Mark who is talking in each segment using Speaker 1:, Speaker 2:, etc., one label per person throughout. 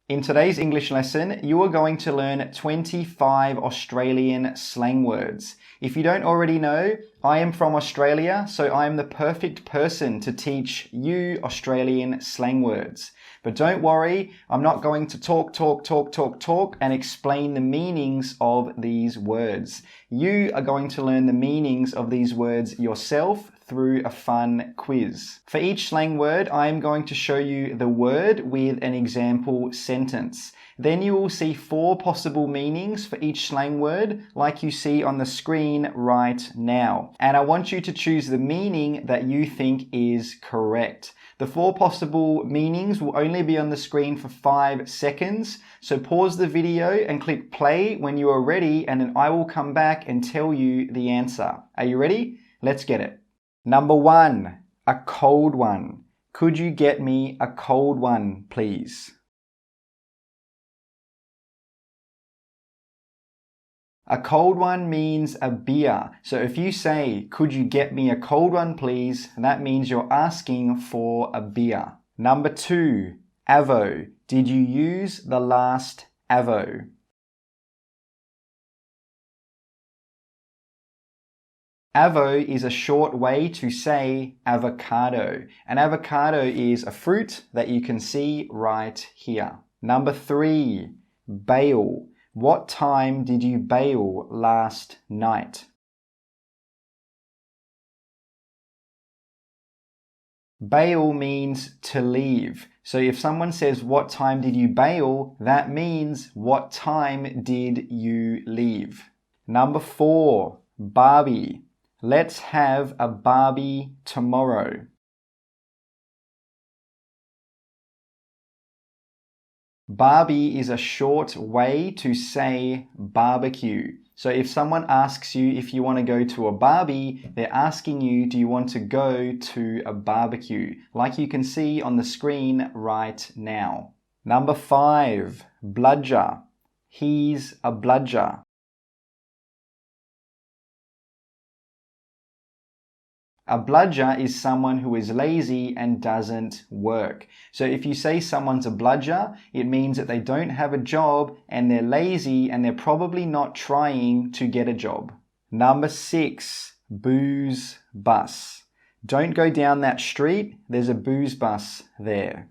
Speaker 1: In today's English lesson, you are going to learn 25 Australian slang words. If you don't already know, I am from Australia, so I am the perfect person to teach you Australian slang words. But don't worry, I'm not going to talk and explain the meanings of these words. You are going to learn the meanings of these words yourself through a fun quiz. For each slang word, I am going to show you the word with an example sentence. Then you will see 4 possible meanings for each slang word, like you see on the screen right now. And I want you to choose the meaning that you think is correct. The 4 possible meanings will only be on the screen for 5 seconds, so pause the video and click play when you are ready, and then I will come back and tell you the answer. Are you ready? Let's get it. Number 1, a cold one. Could you get me a cold one, please? A cold one means a beer. So if you say, could you get me a cold one, please? That means you're asking for a beer. Number 2, avo. Did you use the last avo? Avo is a short way to say avocado. An avocado is a fruit that you can see right here. Number 3, bail. What time did you bail last night? Bail means to leave. So if someone says, what time did you bail? That means, what time did you leave? Number 4, Barbie. Let's have a Barbie tomorrow. Barbie is a short way to say barbecue. So if someone asks you if you want to go to a Barbie, they're asking you, do you want to go to a barbecue? Like you can see on the screen right now. Number 5, bludger. He's a bludger. A bludger is someone who is lazy and doesn't work. So if you say someone's a bludger, it means that they don't have a job and they're lazy and they're probably not trying to get a job. Number 6, booze bus. Don't go down that street, there's a booze bus there.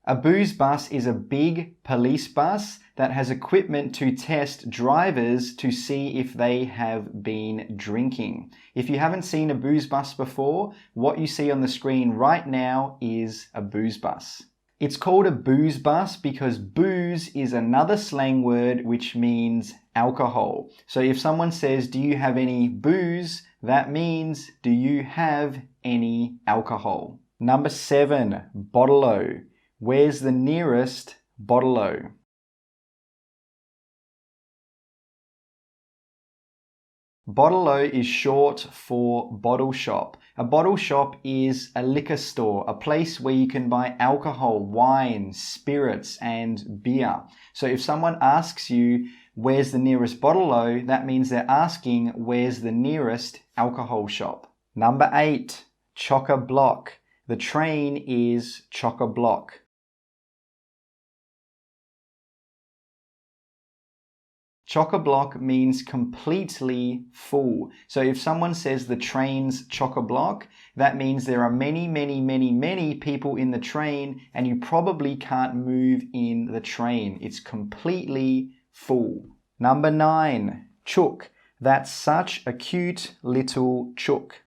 Speaker 1: A booze bus is a big police bus that has equipment to test drivers to see if they have been drinking. If you haven't seen a booze bus before, what you see on the screen right now is a booze bus. It's called a booze bus because booze is another slang word which means alcohol. So if someone says, do you have any booze? That means, do you have any alcohol? Number 7, bottle-o. Where's the nearest bottle-o? Bottle-o is short for bottle shop. A bottle shop is a liquor store, a place where you can buy alcohol, wine, spirits, and beer. So if someone asks you, where's the nearest bottle-o? That means they're asking, where's the nearest alcohol shop? Number 8, chock-a-block. The train is chock-a-block. Chock-a-block means completely full. So if someone says the train's chock-a-block, that means there are many people in the train and you probably can't move in the train. It's completely full. Number 9, chook. That's such a cute little chook.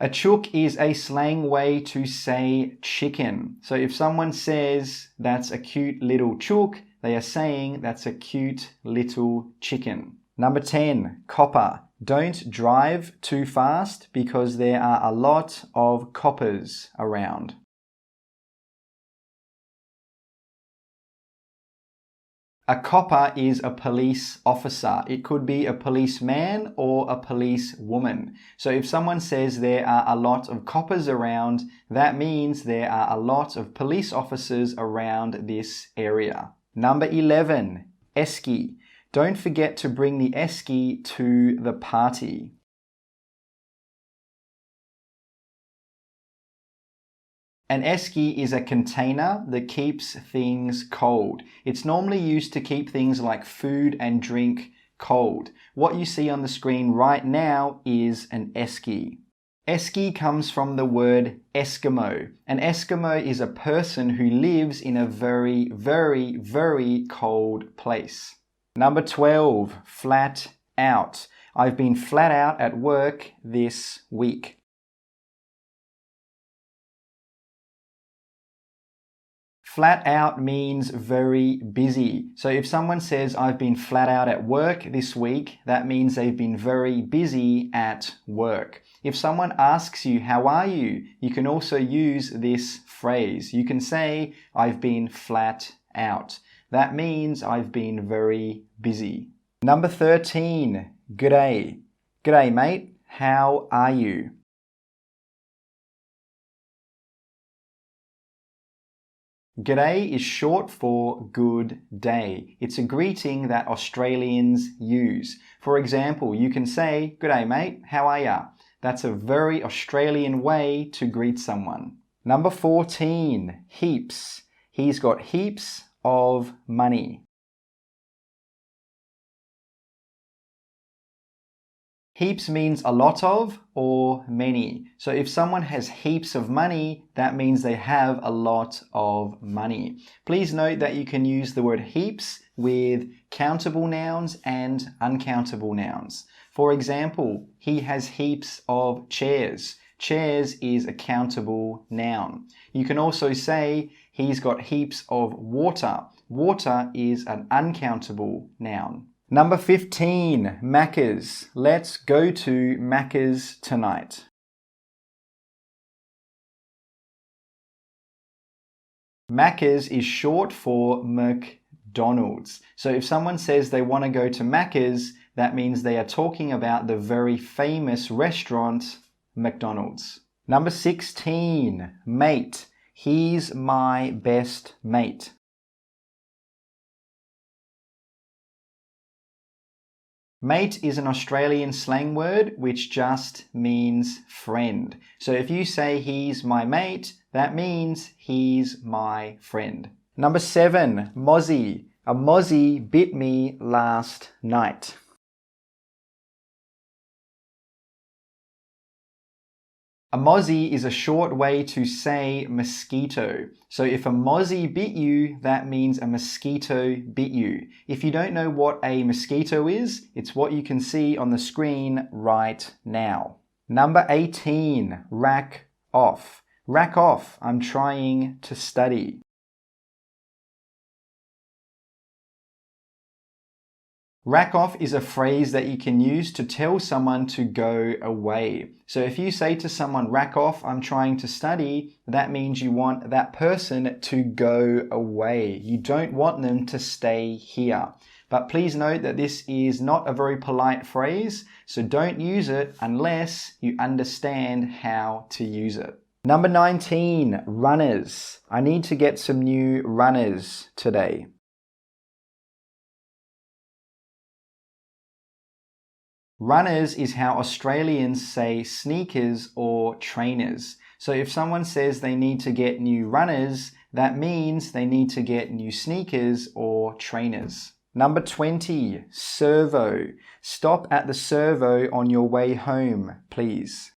Speaker 1: A chook is a slang way to say chicken. So if someone says that's a cute little chook, they are saying that's a cute little chicken. Number 10, copper. Don't drive too fast because there are a lot of coppers around. A copper is a police officer. It could be a policeman or a policewoman. So if someone says there are a lot of coppers around, that means there are a lot of police officers around this area. Number 11, esky. Don't forget to bring the esky to the party. An esky is a container that keeps things cold. It's normally used to keep things like food and drink cold. What you see on the screen right now is an esky. Esky comes from the word Eskimo. An Eskimo is a person who lives in a very, very, very cold place. Number 12, flat out. I've been flat out at work this week. Flat out means very busy. So if someone says, I've been flat out at work this week, that means they've been very busy at work. If someone asks you, how are you? You can also use this phrase. You can say, I've been flat out. That means I've been very busy. Number 13, g'day. G'day, mate. How are you? G'day is short for good day. It's a greeting that Australians use. For example, you can say, G'day mate, how are ya? That's a very Australian way to greet someone. Number 14, heaps. He's got heaps of money. Heaps means a lot of or many. So if someone has heaps of money, that means they have a lot of money. Please note that you can use the word heaps with countable nouns and uncountable nouns. For example, he has heaps of chairs. Chairs is a countable noun. You can also say he's got heaps of water. Water is an uncountable noun. Number 15, Macca's. Let's go to Macca's tonight. Macca's is short for McDonald's. So if someone says they want to go to Macca's, that means they are talking about the very famous restaurant, McDonald's. Number 16, mate. He's my best mate. Mate is an Australian slang word which just means friend. So if you say he's my mate, that means he's my friend. Number 7, mozzie. A mozzie bit me last night. A mozzie is a short way to say mosquito. So if a mozzie bit you, that means a mosquito bit you. If you don't know what a mosquito is, it's what you can see on the screen right now. Number 18, rack off. Rack off, I'm trying to study. Rack off is a phrase that you can use to tell someone to go away. So if you say to someone, rack off, I'm trying to study, that means you want that person to go away. You don't want them to stay here. But please note that this is not a very polite phrase, so don't use it unless you understand how to use it. Number 19, runners. I need to get some new runners today. Runners is how Australians say sneakers or trainers. So if someone says they need to get new runners, that means they need to get new sneakers or trainers. Number 20, servo. Stop at the servo on your way home, please.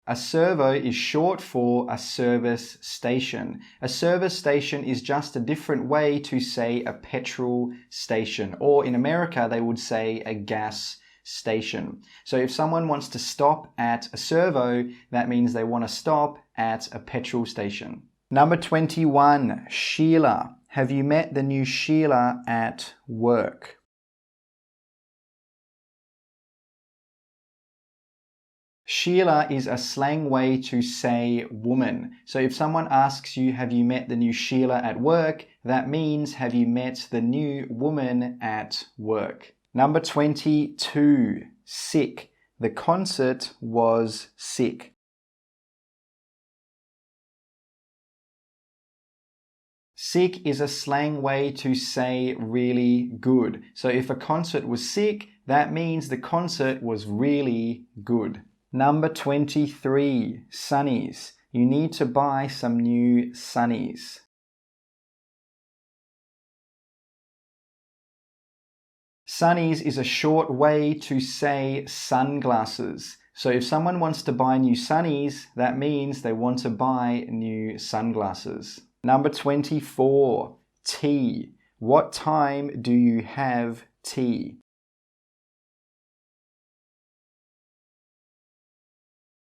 Speaker 1: A servo is short for a service station. A service station is just a different way to say a petrol station, or in America they would say a gas station. So if someone wants to stop at a servo, that means they want to stop at a petrol station. Number 21, Sheila. Have you met the new Sheila at work? Sheila is a slang way to say woman. So if someone asks you, have you met the new Sheila at work? That means, have you met the new woman at work? Number 22, sick. The concert was sick. Sick is a slang way to say really good. So if a concert was sick, that means the concert was really good. Number 23, sunnies. You need to buy some new sunnies. Sunnies is a short way to say sunglasses. So if someone wants to buy new sunnies, that means they want to buy new sunglasses. Number 24, tea. What time do you have tea?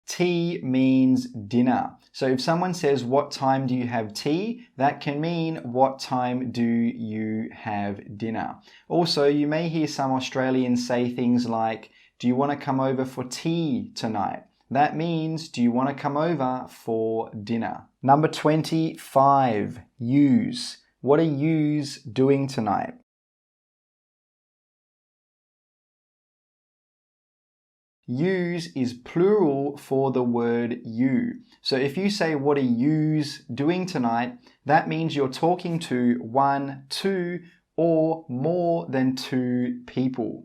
Speaker 1: Tea means dinner. So if someone says, what time do you have tea? That can mean, what time do you have dinner? Also, you may hear some Australians say things like, do you want to come over for tea tonight? That means, do you want to come over for dinner? Number 25, yous. What are yous doing tonight? Use is plural for the word you. So if you say, what are yous doing tonight? That means you're talking to one, two, or more than two people.